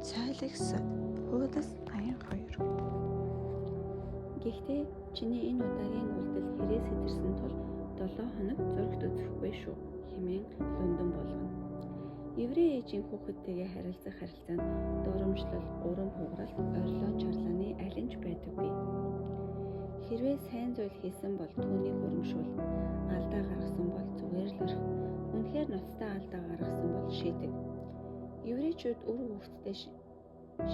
Цайлагсад Пуулс 82. Гэхдээ чиний энэ удаагийн үйлдэл хэрэг сэтэрсэн тул 7 хоног зурагт үзэхгүй шүү хэмээн Лондон болгоно. Еврей ээжийн хүүхэдтэйгээ харилцах харилцаанд дурамжлал, урам хугаралт, орилон чарлааны аль нь ч байдаггүй. Хэрвээ сайн зүйл хийсэн бол түүнийг урамшуул, алдаа гаргасан бол зүгээр л орхи. Үнэхээр ноцтой алдаа гаргасан бол шийдэг. Еврейчүүд үр хүүхэдтэй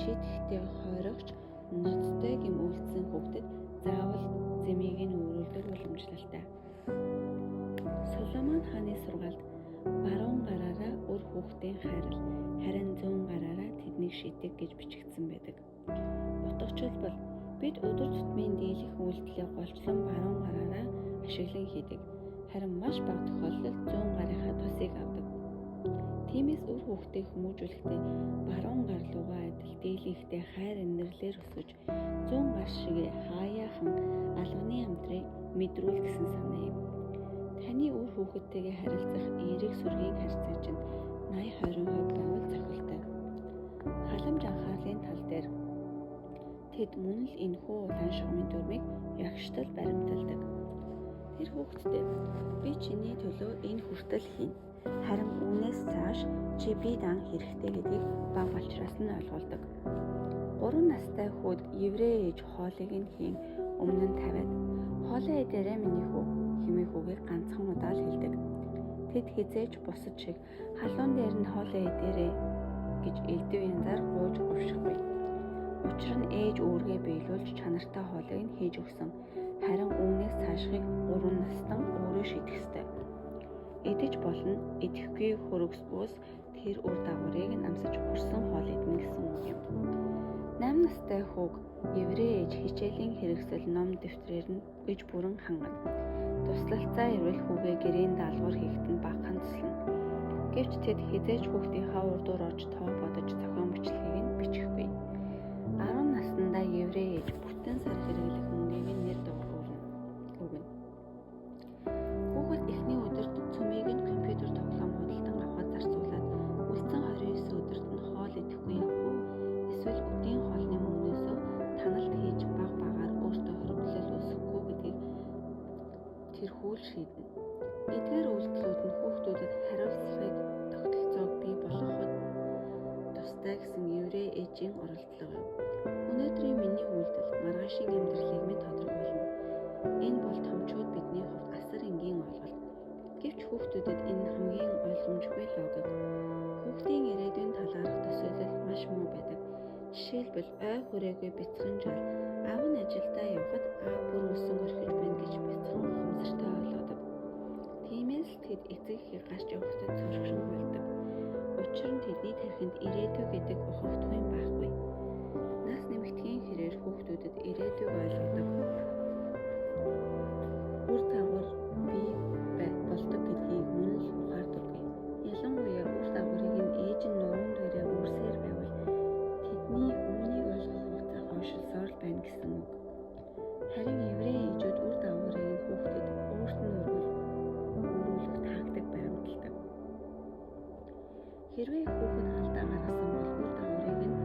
шийдэхдээ хойрогч ноцтой гэм үйлдсэн хүүхдэд заавал зэмийг нь өөрөлдөх уламжлалтай. Соломон хааны сургаалд баруун гараараа үр хүүхдийн хайрал, харин зүүн гараараа тэднийг шийдэг гэж бичигдсэн байдаг. Утгачлбал бид өдөр тутмын дийлэх үйлдэлээ голчлон баруун гараараа ашиглан хийдэг. Харин маш бага тохиолдолд зүүн гарынхаа тусыг авдаг. Тиймээс үр хүүхдээ хүмүүжүүлэхдээ баруун гар руугаа адил дийлэхдээ хайр инэрлэр өсөж зүүн гар шигээ хаяахан алганы амтрыг мэдрүүл гэсэн санаа юм. Таны үр хүүхэдтэйгээ харилцах эерэг сүргийн харьцаа чинь 80-20% байвал зохилтой. Халамж анхаарлын тал дээр тэд мөн л энэхүү улаан шугамын дүрмийг ягштал баримталдаг. Тэр хүүхэдтэй би чиний төлөө энэ хүртэл хийнэ. Харин үүнээс цааш чи би дан хэрэгтэй гэдгийг бага болчроос нь ойлгуулдаг. 3 настай хүүд еврей ээж хоолыг нь хийн өмнө нь тавиад хоолоо эдэрээ миний хүү хэмээх үгийг ганцхан удаа л хэлдэг. Тэд хизээж бусад шиг халуун дээр нь хоолоо эдэрээ гэж элдв янзаар гуйж говшихгүй. Учир нь ээж өөргөө биелүүлж чанартай хоолыг нь хийж өгсөн. Харин үүнээс цаашхыг 3 настан өөрөө шийдэх ёстой. Идэж болно, идэхгүй хөрөгс бус тэр үр дагаврыг нь амсаж хүрсэн хоол идэнэ гэсэн үг юм. 8 настай хүүг еврей ээж хичээлийн хэрэгсэл ном дэвтрээр нь гэж бүрэн хангана. Туслалцаа ирвэл хүүгээ гэрийн даалгавар хийхэд нь багахан туслана. Гэвч тэд хизээж хүүхдийнхаа урдуур орж тоо бодож зохион бичлэгийг нь бичихгүй. 10 наснда еврей ээж бүтэн сар хэрэглэх мөнгийг нь нэр дагавар өгнө. Хүүхэд эхний өдөрт цөмийг нь компьютер тоглоом худалдан авахд зарцуулаад үлдсэн 29 өдөрт нь хоол идэхгүй явах уу? Эсвэл өдийн хоолны мөнгнөөсөө таналт хийж баг багаар өөртөө хоригдлол үүсэхгүй гэдгийг тэр хүүл шийднэ. Эдгээр үйлдэлүүд нь хүүхдүүдэд хариуцлагыг тогтолцоог бий болгоход тустай гэсэн еврей ээжийн оролдлого юм. Өнөөдрийн миний үйлдэл маргаашийн амьдралыг минь тодорхойлно. Энэ бол томчууд бидний хувьд асар энгийн ойлголт. Гэвч хүүхдүүдэд энэ нь хамгийн ойлгомжгүй логик. Хүүхдийн ирээдүйн талаарх төсөөлөл маш муу байдаг. Жишээлбэл ой хүрээгүй бяцхан жал аав нь ажилдаа явхад аав бүр өсөн орхиж байна гэж бяцхан ухамсартай ойлгодог. Тиймээс л тэд эцэг эхийг гарч явахдаа цорхшин болдог. Учир нь тэдний тархинд ирээдүй гэдэг ухагтгүй байхгүй. Нас нэмэгдэхийн хэрээр хүүхдүүдэд ирээдүйг ойлгодог. Үр дагавар бий болдог гэдгийг мөн л ухаардаггүй. Ялангуяа үр дагаврыг нь ээж нь нуруунд дээрээ үрсээр байвал тэдний үүнийг ойлгох хугацаа хойшилсоор л байна гэсэн үг. Харин еврей ээжүүд үр дагаврыг нь хүүхдэд өөрт нь өргүүлэх тактик баримталдаг. Хэрвээ хүүхэд алдаа гаргасан бол үр дагаврыг нь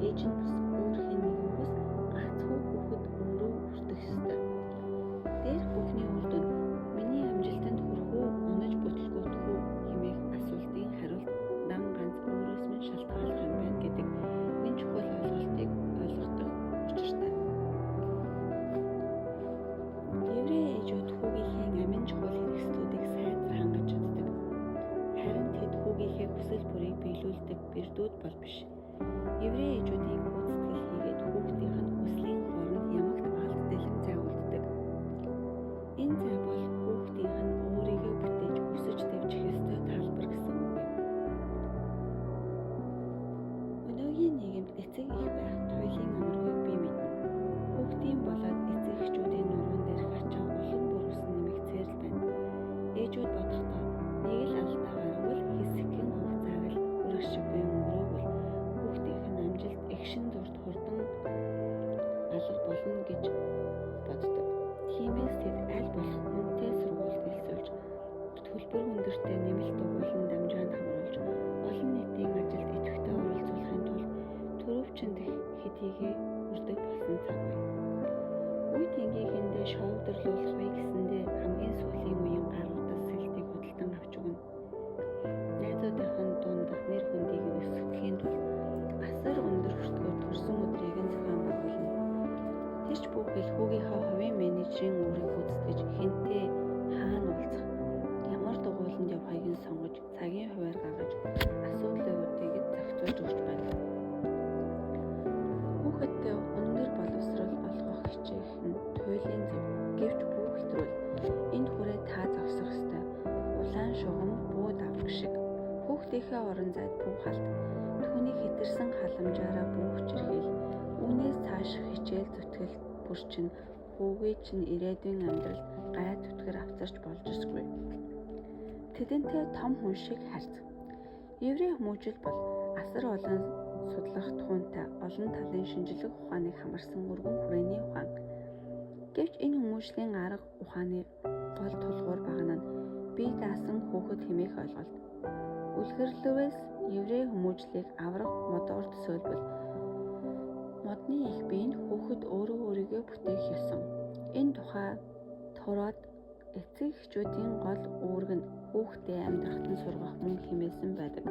ээж нь бус өөр хэн нэгэн бус гац хүүхэд өөрөө хүртэх ёстой. Дээрх бүхний үр дүнд миний амжилтанд хүрэх үү, унаж бүтлгүүтэх үү хэмээх асуултын хариулт нам ганц өөрөөс минь шалтгааллах юм байна гэдэг энэ чухал ойлголтыг ойлгох учиртай. Еврей ээжүүд хүүгийнхээ амин чухал хэрэгслүүдийг сайдаар хангаж чаддаг. Харин тэд хүүгийнхээ хүсэл бүрийг биелүүлдэг бэрдүүд бол биш. Еврей ээжүүдийн гүйцэтгэл хийгээд хүүхдийнх нь хүслийн хооронд ямагт алт дэлгэм зай үлддэг. Энэ зай бол хүүхдийнх нь өөрийгөө бүтээж өсөж дэвжих ёстой талбар гэсэн үг юм. Өнөөгийн нийгэмд эцэг их байх туйлын амархыг би мэднэ. Хүүхдийн болоод эцэг эхчүүдийн нуруунд дээрх ачаа улам бүр өсөн нэмэгцээр л байна. Ээжүүд бодохдоо нэг л алдаа гарвал хэсэгхэн хугацааг л үрэх шиггүй өнгөрөөвөл хүүхдийнх нь амжилт эгшин зурд хурдан алга болно гэж боддог. Тиймээс тэд аль болох хүнтэй сургуульд элсүүлж, төлбөр өндөртэй нэмэлт дугуйлан дамжаанд хамруулж, олон нийтийн ажилд идэвхтэй оролцуулахын тулд тийгээ үрдэг болсон цаг бай. Үе тэнгийнхэндээ шоудөрлуулахгүй гэсэндээ хамгийн сүүлийн үеийн гаруудаас сэлтийг худалдан авч өгнө. Найзуудынхан дунд нэр хүндийг нь өсгөхийн тулд асар өндөр хүртгээр төрсөн өдрийг нь зохион байгуулна. Тэр ч бүхэл хүүгийнхээ хувийн менежерийн үүрэг гүйцэтгэж хэнтэй хаана уулзах, ямар дугуйланд явахыг нь сонгож, цагийн хуваар гаргаж, асуудлуудыг зохицуулж өгч байна. Хүүхэдтэй өндөр боловсрол олгох хичээх нь туйлын зөв. Гэвч бүх хэтрүүл энд хүрээ та зогсох ёстой. Улаан шугам бууд авраг шиг. Хүүхдийнхээ орон зайд буухалт, түүний хэтэрсэн халамжаараа бүүхч ирхийл, үүнээс цааш хичээл зүтгэл бүрчин хүүгээ чинь ирээдүйн амьдралд гай түтгэр авчирч болж ирсгүй. Тэдэнтэй том хүн шиг харьц. Еврей хүмүүжил бол асар олон судлах тухайтай олон талын шинжлэх ухааныг хамарсан өргөн хүрээний ухаан. Гэвч энэ хүмүүжлийн арга ухааны гол тулгуур багна нь бие даасан хүүхэд хэмээх ойлголт. Үлгэрлүүрээс еврей хүмүүжлийг аврах модоор төсөөлбөл модны их бие нь хүүхэд өөрөө өөрийгөө бүтээх ёсон. Энэ тухай Тород эцэг эхчүүдийн гол үүрэг нь хүүхдээ амьдрахад нь сургах мөн хэмээсэн байдаг.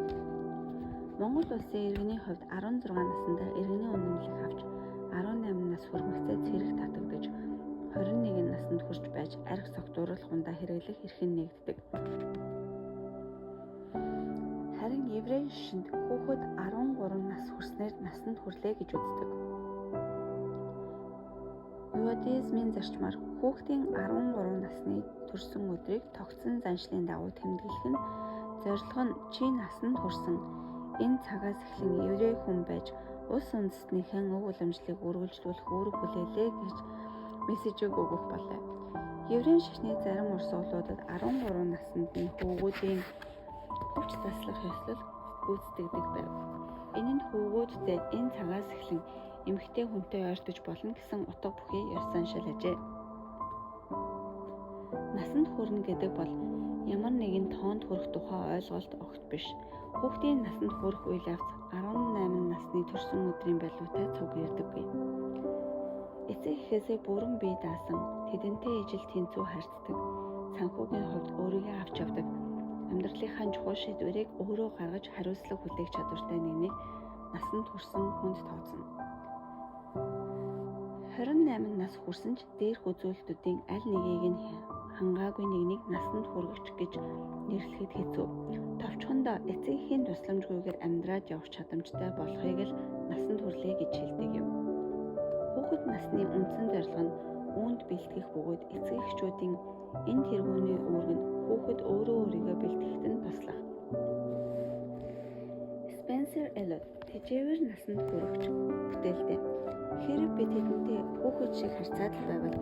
Монгол улсын иргэний хувьд 16 наснда иргэний үнэмлэх авч 18 нас хүрмэгцээ цэрэг татагдаж 21 наснд хүрч байж арх согтууруулахундаа хэрэглэх эрх нь нэгддэг. Харин еврей шишинд хүүхэд 13 нас хүрснээр насанд хүрлээ гэж үздэг. Иудаизмын зарчмаар хүүхдийн 13 насны төрсөн өдрийг тогтсон заншлын дагуу тэмдэглэх нь зорилго нь чи насанд хүрсэн энэ цагаас эхлэн еврей хүн байж улс үндэстнийхэн өв уламжлалыг үргэлжлүүлэх үүрэг хүлээлээ гэж мессежийг өгөх болов. Еврей шашны зарим урсгалуудад 13 наснд нь хүүгүүдийн хөвч заслах ёслол гүйцэтгэдэг байв. Энэ нь хүүгүүдтэй энэ цагаас эхлэн эмэгтэй хүнтэй ойртож болно гэсэн утга бүхий ёс заншил ажээ. Насанд хүрнэ гэдэг бол ямар нэгэн тоонд хүрэх тухай ойлголт огт биш. Хүүхдийн насанд хүрэх үйл явц 18 насны төрсөн өдрийн байлуутай цуг ирдэггүй. Эцэг эхээсээ бүрэн бие даасан, тэдэнтэй ижил тэнцүү харьцдаг, санхүүгийн хувьд өөрийгөө авч явдаг, амьдралынхаа чухал шийдвэрийг өөрөө гаргаж хариуцлага хүлээх чадвартай нэгнийг насанд хүрсэн хүнд тооцно. 28 нас хүрсэн ч дээрх үзүүлэлтүүдийн аль нэгийг нь хангаагүй нэгнийг насанд хүргэж гэж нэрлэхэд хэцүү. Товчхондоо эцэгхийн тусламжгүйгээр амьдраад явах чадамжтай болохыг л насанд хүрлээ гэж хэлдэг юм. Хүүхэд насны үндсэн зорилго нь үүнд бэлтгэх бөгөөд эцэг эхчүүдийн энэ тэргүүний үүрэг нь хүүхэд өөрөө өөрийгөө бэлтгэхэд нь туслах. Спенсер Эллот тэжээвэр насанд хүрэгч бүтээлтэй. Хэрэв бид тэдэнтэй хүүхэд шиг харьцаад л байвал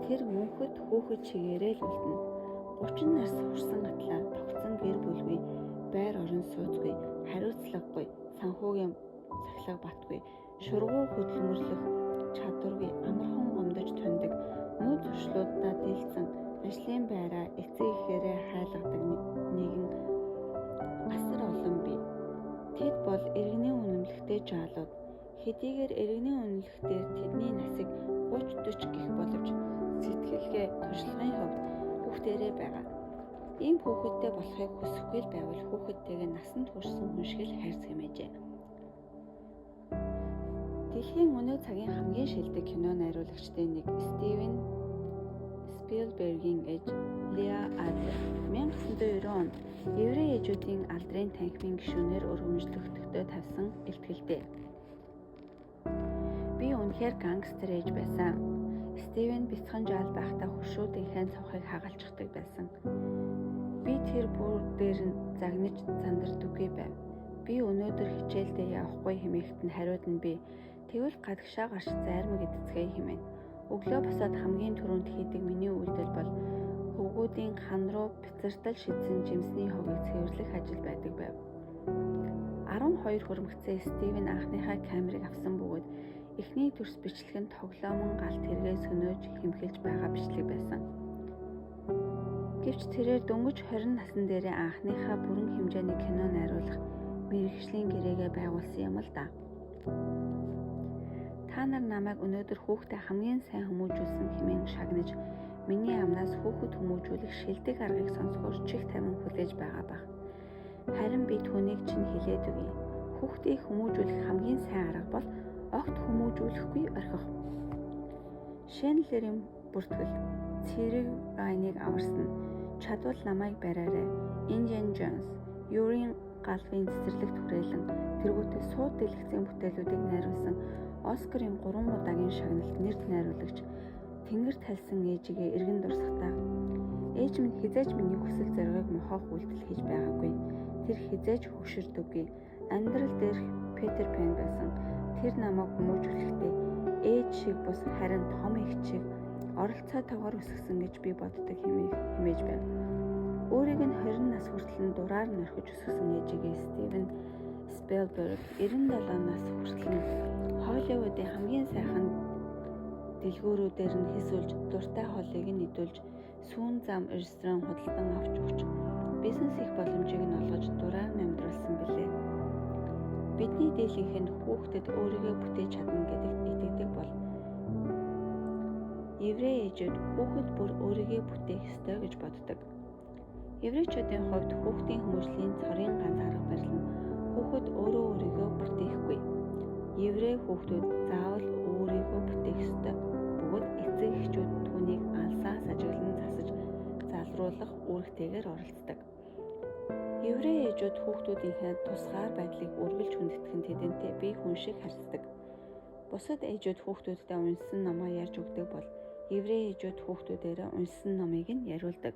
тэр мөнхөд хүүхэд чигээрээ л үлдэнэ. 30 нас хүрсэн атлаа тогтсон гэр бүлгүй, байр орон сууцгүй, хариуцлагагүй, санхүүгийн сахилга батгүй, шургуу хөдөлмөрлөх чадваргүй, амархан гомдож тундаг, муу зуршлуудаа дэлсэн, ажлын байраа эцэг эхээрээ хайлгадаг нэгэн асар олон бий. Тэд бол иргэний үнэмлэхтэй жаалууд. Хэдийгээр иргэний үнэлэхээр тэдний насыг 30-40 гэх боловч сэтгэлгээ туршлагын хувьд хүүхдээрээ байгаа. Ийм хүүхэдтэй болохыг хүсэхгүй л байвал хүүхэдтэйгээ насанд хүрсэн хүн шиг л хайрцаг хэмээжээ. Дэлхийн өнөө цагийн хамгийн шилдэг кино найруулагчдын нэг Стивен Спилбергийн ээж Леа Адлер 1990 онд еврей ээжүүдийн алдрын танхимын гишүүнээр өргөмжлөгдөлтөд тавьсан илтгэлтэй. Би үнэхээр гангстер ээж байсан. Стивен бяцхан жаал байхдаа хуршуудынхаа цавхыг хагалчихдаг байсан. Би тэр бүр дээр нь загнаж зандардаггүй байв. Би өнөөдөр хичээлдээ явахгүй хэмээхэд нь хариуд нь би тэгвэл гадагшаа гарч зайрмаг эдэцгээ хэмээн. Өглөө босоод хамгийн түрүүнд хийдэг миний үйлдэл бол хөвгүүдийн хан руу бицартал шидсэн жимсний хогийг цэвэрлэх ажил байдаг байв. 12 хүрмэгцээ Стивен анхныхаа камерыг авсан бөгөөд эхний төрс бичлэг нь тоглоомон галт хэрэгээ сөнөөж хэмхэлж байгаа бичлэг байсан. Гэвч тэрээр дөнгөж 20 насны дээрээ анхныхаа бүрэн хэмжээний кино найруулах мэргэжлийн гэрээгээ байгуулсан юм л да. Та нар намайг өнөөдөр хүүхдээ хамгийн сайн хүмүүжүүлсэн хэмээн шагнаж, миний амнаас хүүхэд хүмүүжүүлэх шилдэг аргыг сонсохоор чих тавин хүлээж байгаа бах. Харин би түүнийг чинь хэлээд өгье. Хүүхдийг хүмүүжүүлэх хамгийн сайн арга бол огт хүмүүжүүлэхгүй орхих. Шенлерийн бүртгэл цэрэг райныг аварсан. Чадвал намайг бариарай. Indiana Jones, Юрийн галвын цэцэрлэгт хүрээлэн тэргүүтээ сууд дэлгэцийн бүтээлүүдийг найруулсан Оскарын 3 удаагийн шагналт нэрд найруулагч Тэнгэр талсан ээжигээ эргэн дурсахдаа ээж минь хизээж миний хүсэл зоригыг мохоох үйлдэл хийж байгаагүй. Тэр хизээж хөшөрдөггүй. Амьдрал дээрх Петер Пен байсан. Тэр намайг хүмүүжүүлэхдээ ээж шиг бус харин том их шиг оролцоотойгоор өсгсөн гэж би боддог хэмээж байна. Өөрийг нь 20 нас хүртэл нь дураар нь орхиж өсгсөн ээжигээ Стивен Спилберг 97 нас хүртэл Холливуудын хамгийн сайхан дэлгүүрүүдээр нь хэсүүлж дуртай хоолыг нь идүүлж сүүн зам ресторан худалдан авч өгч бизнес их боломжийг нь олгож дураар нь амьдруулсан билээ. Бидний дийлэнх нь хүүхдэд өөрийгөө бүтээж чадна гэдэгт итгэдэг бол еврей ээжүүд хүүхэд бүр өөрийгөө бүтээх ёстой гэж боддог. Еврейчүүдийн хувьд хүүхдийн хүмүүжлийн цорын ганц арга барил нь хүүхэд өөрөө өөрийгөө бүтээхгүй. Еврей хүүхдүүд заавал өөрийгөө бүтээх ёстой. Бөгөөд эцэг эхчүүд түүнийг алсаас ажиглан засаж залруулах үүрэгтэйгээр оролцдог. Еврей ээжүүд хүүхдүүдийнхээ тусгаар байдлыг үргэлж хүндэтгэн тэдэнтэй бие хүн шиг харьцдаг. Бусад ээжүүд хүүхдүүдтэй уншсан номоо ярьж өгдөг бол еврей ээжүүд хүүхдүүдээрээ уншсан номыг нь яриулдаг.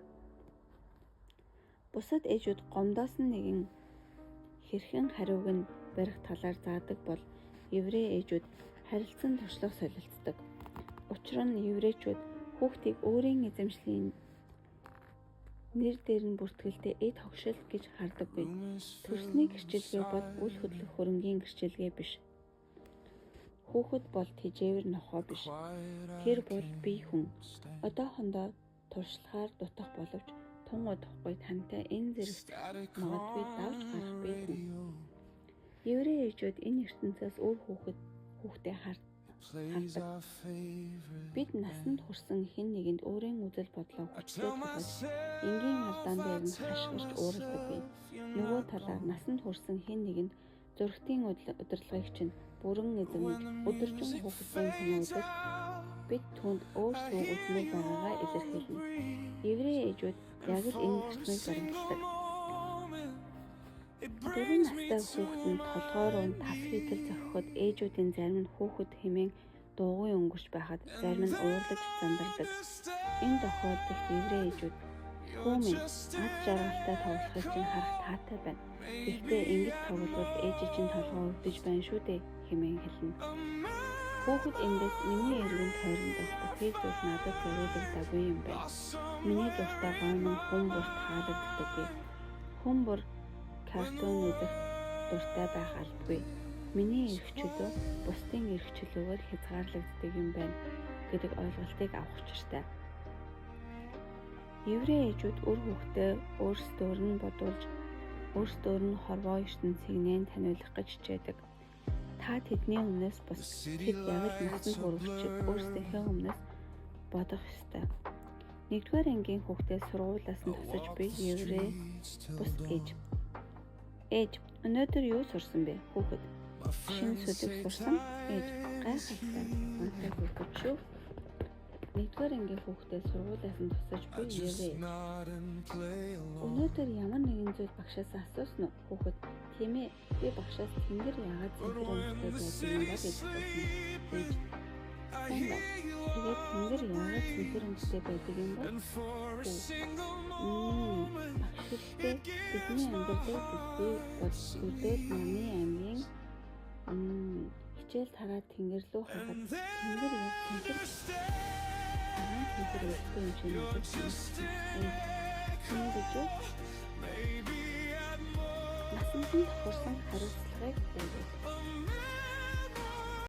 Бусад ээжүүд гомдоос нэгэн хэрхэн хариуг нь барих талаар заадаг бол еврей ээжүүд харилцан туршлага солилцдог. Учир нь еврейчүүд хүүхдийг өөрийн эзэмшлийн нэр дээр нь бүртгэлтэй эд хогшил гэж хардаггүй. Төрсний гэрчилгээ бол үл хөдлөх хөрөнгийн гэрчилгээ биш. Хүүхэд бол тэжээвэр нохоо биш. Тэр бол бие хүн. Одоохондоо туршлагаар дутах боловч тун удахгүй тантай энэ зэрэг магадгүй давж гарах бие хүн. Еврей ээжүүд энэ ертөнцөөс өөр хүүхдээ хардаг. Бид насанд хүрсэн хэн нэгэнд өөрийн үзэл бодлоо хүчлээ тулж энгийн алдаан дээр нь хашгирч уурладаггүй. Нөгөө талаар насанд хүрсэн хэн нэгэнд зөрөгтийн удирдлагыг чинь бүрэн эзэмж өдөржин хүүхдийн санаа үзэл бид түүнд өөрсдөө үзмэл байгаагаа илэрхийлнэ. Еврей ээжүүд яг л энэ гэрчмийг баримтдаг. 4 настай хүүхэд нь толгойроо тас хийтэл зохиход ээжүүдийн зарим нь хүүхэд хэмээн дуугүй өнгөрч байхад зарим нь уурлаж зандардаг. Энэ тохиолдолд еврей ээжүүд "Хөөмэн ад жаргалтай тоглохыг чинь харах таатай байна. Гэхдээ ингэж тоглолвол ээж чинь толгой өвдөж байна шүү дээ" хэмээн хэлнэ. Хүүхэд эндээс миний эргэн тойрондох бүхий зүйл надад зориулагдаагүй юм байна. Миний дуртай гомон хүн бүрт хаалагддаггүй. Хүн бүр картун үзэх дуртай байх албагүй. Миний эрх чөлөө бусдын эрх чөлөөгөөр хязгаарлагддаг юм байна гэдэг ойлголтыг авах учиртай. Еврей ээжүүд үр хүүхдээ өөрсдөөр нь бодуулж, өөрсдөөр нь хорвоо ертөнцийг нээн таниулах гэж хичээдэг. Та тэдний өмнөөс бус тэд яг л насанд хүрэгч өөрсдийнхээ өмнөөс бодох ёстой. 1-р ангийн хүүхдээ сургуулиас нь тусаж буй еврей бус ээж. Ээж, өнөөдөр юу сурсан бэ? Хүүхэд. Шинэ сүлэг сурсан. Ээж, гайхалтай. Мантай хүүхэд шүү. 1-р ангийн хүүхдээ сургуулиас нь тусаж буй еврей. Өнөөдөр ямар нэгэн зүйл багшаас асуусан уу? Хүүхэд. Тийм ээ. Би багшаас тэнгэр яагаад цэнхэр өмстэй байдаг юм ба гэж асуусан. Ээж. Тэгээд тэнгэр яагаад цэнхэр өмстэй байдаг юм бэ? Багшилтэй бидний амьдралыг бүсгүй бол үдэл номны аймгийн хичээл тараад тэнгэр рүү харахад тэнгэр яг цэнхэр харан цэнхэр өмстэй юм шиг надад санагдсан. Ингэж насанд нь тохирсон хариуцлагыг өгдөг.